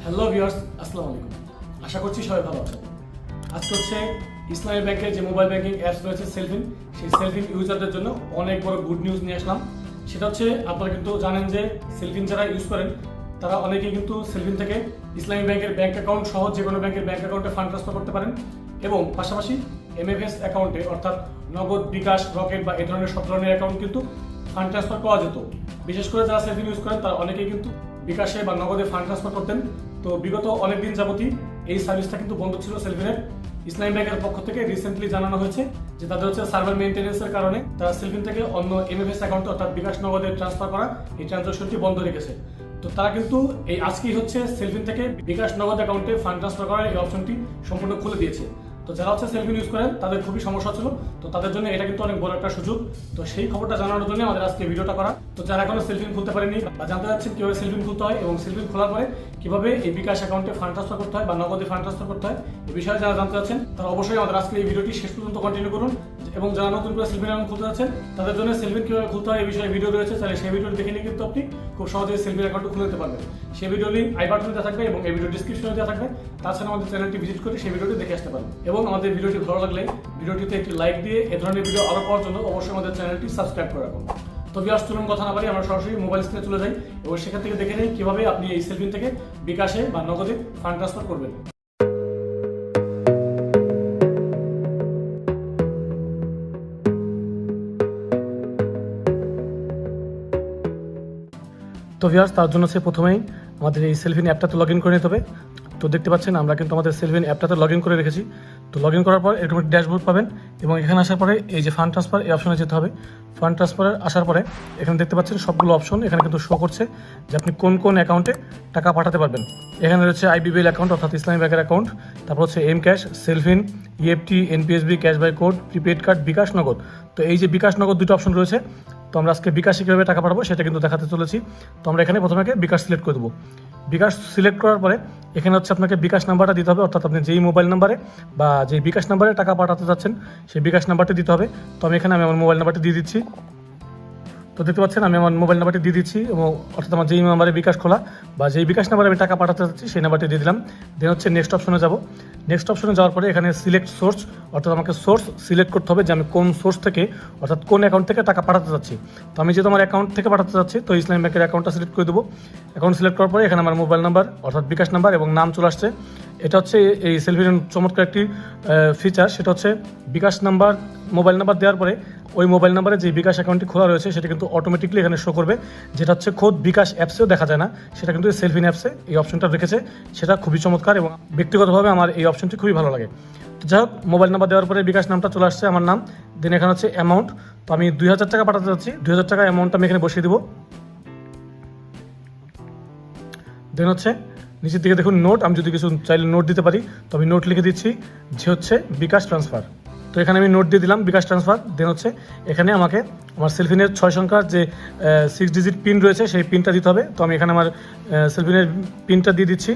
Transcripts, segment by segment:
Hello viewers, আসসালামু আলাইকুম। আশা করছি সবাই ভালো আছেন। আজকে হচ্ছে ইসলামী ব্যাংকের যে মোবাইল ব্যাংকিং অ্যাপস রয়েছে সেলফিন, সেই সেলফিন ইউজারদের জন্য অনেক বড় গুড নিউজ নিয়ে আসলাম। সেটা হচ্ছে আপনারা কিন্তু জানেন যে সেলফিন যারা ইউজ করেন তারা অনেকেই কিন্তু সেলফিন থেকে ইসলামী ব্যাংকের ব্যাংক অ্যাকাউন্ট সহ যে কোনো ব্যাংকের ব্যাংক অ্যাকাউন্টে ফান্ড ট্রান্সফার করতে পারেন এবং পাশাপাশি এমএফএস অ্যাকাউন্টে অর্থাৎ নগদ, বিকাশ, রকেট বা এই ধরনের সব ধরনের অ্যাকাউন্ট কিন্তু ফান্ড ট্রান্সফার করা যেত। বিশেষ করে যারা সেলফিন ইউজ করেন তারা অনেকেই কিন্তু বিকাশে বা নগদে ফান্ড ট্রান্সফার করতেন। তো বিগত অনেকদিন যাবতই এই সার্ভিসটা কিন্তু বন্ধ ছিল সেলফিনের। ইসলামী ব্যাংকের পক্ষ থেকে রিসেন্টলি জানানো হয়েছে যে তাদের হচ্ছে সার্ভার মেইনটেনেন্সের কারণে তারা সেলফিন থেকে অন্য এমএফএস অ্যাকাউন্টে অর্থাৎ বিকাশ নগদে ট্রান্সফার করা এই ট্রানজাকশনটি বন্ধ রেখেছে। তো তারা কিন্তু এই আজকেই হচ্ছে সেলফিন থেকে বিকাশ নগদ অ্যাকাউন্টে ফান্ড ট্রান্সফার করার এই অপশনটি সম্পূর্ণ খুলে দিয়েছে। তো যারা হচ্ছে সেলফিন ইউজ করেন তাদের খুবই সমস্যা ছিল, তো তাদের জন্য এটা কিন্তু অনেক বড় একটা সুযোগ। তো সেই খবরটা জানানোর জন্য আমাদের আজকে ভিডিওটা করা। তো যারা এখনো সেলফিন খুলতে পারেনি বা জানতে চাচ্ছেন কিভাবে সেলফিন খুলতে হয় এবং সেলফিন খোলার পরে কিভাবে এই বিকাশ অ্যাকাউন্টে ফান্ড ট্রান্সফার করতে হয় বা নগদে ফান্ড ট্রান্সফার করতে হয় এই বিষয়ে যারা জানতে চাচ্ছেন তারা অবশ্যই আমাদের আজকে এই ভিডিওটি শেষ পর্যন্ত কন্টিনিউ করুন। এবং যারা নতুন করে সেলফিন অ্যাকাউন্ট খুলতে যাচ্ছেন তাদের জন্য সেলফিন কিভাবে খুলতে হয় এই বিষয়ে ভিডিও রয়েছে, তাহলে সেই ভিডিও দেখে নিয়ে কিন্তু আপনি খুব সহজেই সেলফিন অ্যাকাউন্ট খুলে নিতে পারবেন। সেই ভিডিও লিঙ্ক আই বাটনে দেওয়া থাকবে এবং এই ভিডিও ডিসক্রিপশনে দেওয়া থাকবে। তাছাড়া আমাদের চ্যানেলটি ভিজিট করে সেই ভিডিওটি দেখে আসতে পারেন এবং আমাদের ভিডিওটি ভালো লাগলে ভিডিওটিতে একটি লাইক দিয়ে এ ধরনের ভিডিও আরো পাওয়ার জন্য অবশ্যই আমাদের চ্যানেলটি সাবস্ক্রাইব করে রাখুন। তো ভিউয়ার্স, চলুন কথা না বাড়ি আমরা সরাসরি মোবাইল স্ক্রিনে চলে যাই এবং সেখান থেকে দেখে নিই কিভাবে আপনি এই সেলফিন থেকে বিকাশে বা নগদে ফান্ড ট্রান্সফার করবেন। তো ভিউয়ার্স, তার জন্য প্রথমেই আমাদের এই সেলফিন অ্যাপটাতে লগ ইন করে নিতে হবে। তো দেখতে পাচ্ছেন আমরা কিন্তু আমাদের সেলফিন অ্যাপটাতে লগ ইন করে রেখেছি। তো লগ ইন করার পর এরকম একটা ড্যাশবোর্ড পাবেন এবং এখানে আসার পরে এই যে ফান্ড ট্রান্সফার এই অপশনে যেতে হবে। ফান্ড ট্রান্সফারে আসার পরে এখানে দেখতে পাচ্ছেন সবগুলো অপশন এখানে কিন্তু শো করছে যে আপনি কোন কোন অ্যাকাউন্টে টাকা পাঠাতে পারবেন। এখানে রয়েছে আইবিবিএল অ্যাকাউন্ট অর্থাৎ ইসলামী ব্যাংকের অ্যাকাউন্ট, তারপর হচ্ছে M cash, Cellfin, EFT, NPSB, cash by code, prepaid card, bKash Nagad. তো এই যে বিকাশ নগদ দুটো অপশন রয়েছে। তো আমরা আজকে বিকাশে কীভাবে টাকা পাঠাবো সেটা কিন্তু দেখাতে চলেছি। তো আমরা এখানে প্রথমে বিকাশ সিলেক্ট করে দেবো। বিকাশ সিলেক্ট করার পরে এখানে হচ্ছে আপনাকে বিকাশ নাম্বারটা দিতে হবে, অর্থাৎ আপনি যেই মোবাইল নাম্বারে বা যেই বিকাশ নাম্বারে টাকা পাঠাতে যাচ্ছেন সেই বিকাশ নাম্বারটা দিতে হবে। তো আমি এখানে আমার মোবাইল নাম্বারটি দিয়ে দিচ্ছি। তো দেখতে পাচ্ছেন আমি আমার মোবাইল নাম্বারটি দিয়ে দিচ্ছি এবং অর্থাৎ আমার যেই নাম্বারে বিকাশ খোলা বা যেই বিকাশ নাম্বারে আমি টাকা পাঠাতে যাচ্ছি সেই নাম্বারটি দিয়ে দিলাম। দেন হচ্ছে নেক্সট অপশনে যাব। নেক্সট অপশনে যাওয়ার পরে এখানে সিলেক্ট সোর্স, অর্থাৎ আমাকে সোর্স সিলেক্ট করতে হবে যে আমি কোন সোর্স থেকে অর্থাৎ কোন অ্যাকাউন্ট থেকে টাকা পাঠাতে যাচ্ছি। তো আমি যেহেতু আমার অ্যাকাউন্ট থেকে পাঠাতে যাচ্ছি তো ইসলামী ব্যাংকের অ্যাকাউন্টটা সিলেক্ট করে দেবো। অ্যাকাউন্ট সিলেক্ট করার পরে এখানে আমার মোবাইল নাম্বার অর্থাৎ বিকাশ নাম্বার এবং নাম চলে আসছে। এটা হচ্ছে এই সেলফিনের চমৎকার একটি ফিচার, সেটা হচ্ছে বিকাশ নাম্বার মোবাইল নাম্বার দেওয়ার পরে ওই মোবাইল নাম্বারে যে বিকাশ অ্যাকাউন্টটি খোলা রয়েছে সেটা কিন্তু অটোমেটিকলি এখানে শো করবে, যেটা হচ্ছে খোদ বিকাশ অ্যাপসেও দেখা যায় না, সেটা কিন্তু সেলফিন অ্যাপসে এই অপশনটা রেখেছে। সেটা খুবই চমৎকার এবং ব্যক্তিগতভাবে আমার এই অপশনটি খুবই ভালো লাগে। তো যাই হোক, মোবাইল নাম্বার দেওয়ার পরে বিকাশ নামটা চলে আসছে, আমার নাম। দেন এখানে হচ্ছে অ্যামাউন্ট। তো আমি 2000 টাকা পাঠাতে যাচ্ছি, 2000 টাকা অ্যামাউন্টটা আমি এখানে বসিয়ে দেবো। দেন হচ্ছে নিচের দিকে দেখুন নোট, আমি যদি কিছু চাইলে নোট দিতে পারি তো আমি নোট লিখে দিচ্ছি যে হচ্ছে বিকাশ ট্রান্সফার। তো এখানে আমি নোট দিয়ে দিলাম বিকাশ ট্রান্সফার। দেন হচ্ছে এখানে আমাকে আমার সেলফিনের 6 সংখ্যার যে 6 ডিজিট পিন রয়েছে সেই পিনটা দিতে হবে। তো আমি এখানে আমার সেলফিনের পিনটা দিয়ে দিচ্ছি।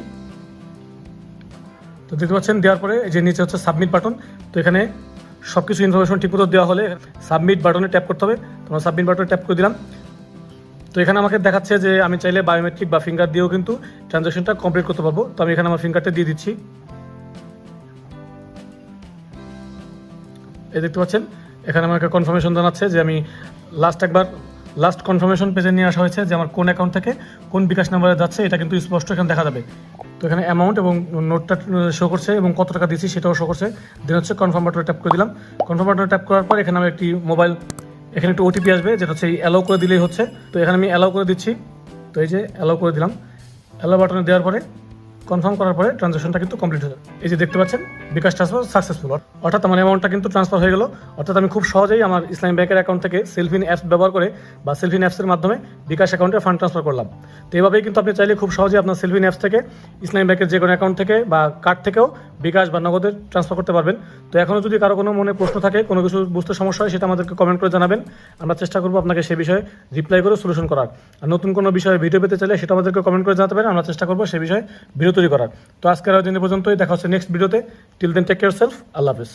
তো দেখতে পাচ্ছেন দেওয়ার পরে যে নিচে হচ্ছে সাবমিট বাটন। তো এখানে সব কিছু ইনফরমেশন ঠিকমতো দেওয়া হলে সাবমিট বাটনে ট্যাপ করতে হবে। তো আমরা সাবমিট বাটনে ট্যাপ করে দিলাম। তো এখানে আমাকে দেখাচ্ছে যে আমি চাইলে বায়োমেট্রিক বা ফিঙ্গার দিয়েও কিন্তু ট্রানজাকশনটা কমপ্লিট করতে পারবো। তো আমি এখানে আমার ফিঙ্গারটা দিয়ে দিচ্ছি। এই দেখতে পাচ্ছেন এখানে আমাকে কনফার্মেশন জানাচ্ছে যে আমি লাস্ট কনফার্মেশন পেজে নিয়ে আসা হয়েছে যে আমার কোন অ্যাকাউন্ট থেকে কোন বিকাশ নাম্বারে যাচ্ছে এটা কিন্তু স্পষ্ট এখানে দেখা যাবে। তো এখানে অ্যামাউন্ট এবং নোটটা শো করছে এবং কত টাকা দিয়েছি সেটাও শো করছে। দেন হচ্ছে কনফার্ম বাটনে ট্যাপ করে দিলাম। কনফার্ম বাটনে ট্যাপ করার পর এখানে আমি একটি এখানে একটু ওটিপি আসবে, যেটা হচ্ছে এই অ্যালাউ করে দিলেই হচ্ছে। তো এখানে আমি অ্যালাউ করে দিচ্ছি। তো এই যে অ্যালাউ করে দিলাম। অ্যালাউ বাটনে দেওয়ার পরে কনফার্ম করার পরে ট্রানজাকশনটা কিন্তু কমপ্লিট হয়ে যাবে। এই যে দেখতে পাচ্ছেন বিকাশ ট্রান্সফার সাকসেসফুল, অর্থাৎ আমার অ্যামাউন্টটা কিন্তু ট্রান্সফার হয়ে গেল। অর্থাৎ আমি খুব সহজেই আমার ইসলামী ব্যাংকের অ্যাকাউন্ট থেকে সেলফিন অ্যাপস ব্যবহার করে বা সেলফিন অ্যাপসের মাধ্যমে বিকাশ অ্যাকাউন্টে ফান্ড ট্রান্সফার করলাম। তো এইভাবেই কিন্তু আপনি চাইলে খুব সহজেই আপনার সেলফিন অ্যাপস থেকে ইসলামী ব্যাংকের যে কোনো অ্যাকাউন্ট থেকে বা কার্ড থেকেও বিকাশ বা নগদে ট্রান্সফার করতে পারবেন। তো এখনও যদি কারো কোনো মনে প্রশ্ন থাকে, কোনো কিছু বুঝতে সমস্যা হয়, সেটা আমাদেরকে কমেন্ট করে জানাবেন। আমরা চেষ্টা করবো আপনাকে সে বিষয়ে রিপ্লাই করে সলিউশন করার। আর নতুন কোনো বিষয়ে ভিডিও পেতে চাইলে সেটা আমাদেরকে কমেন্ট করে জানাতে পারেন, আমরা চেষ্টা করবো সে বিষয়ে ভিডিও তৈরি করার। তো আজকের দিন পর্যন্তই, দেখা হচ্ছে নেক্সট ভিডিওতে। Till then take care self, আল্লাহ হাফেজ।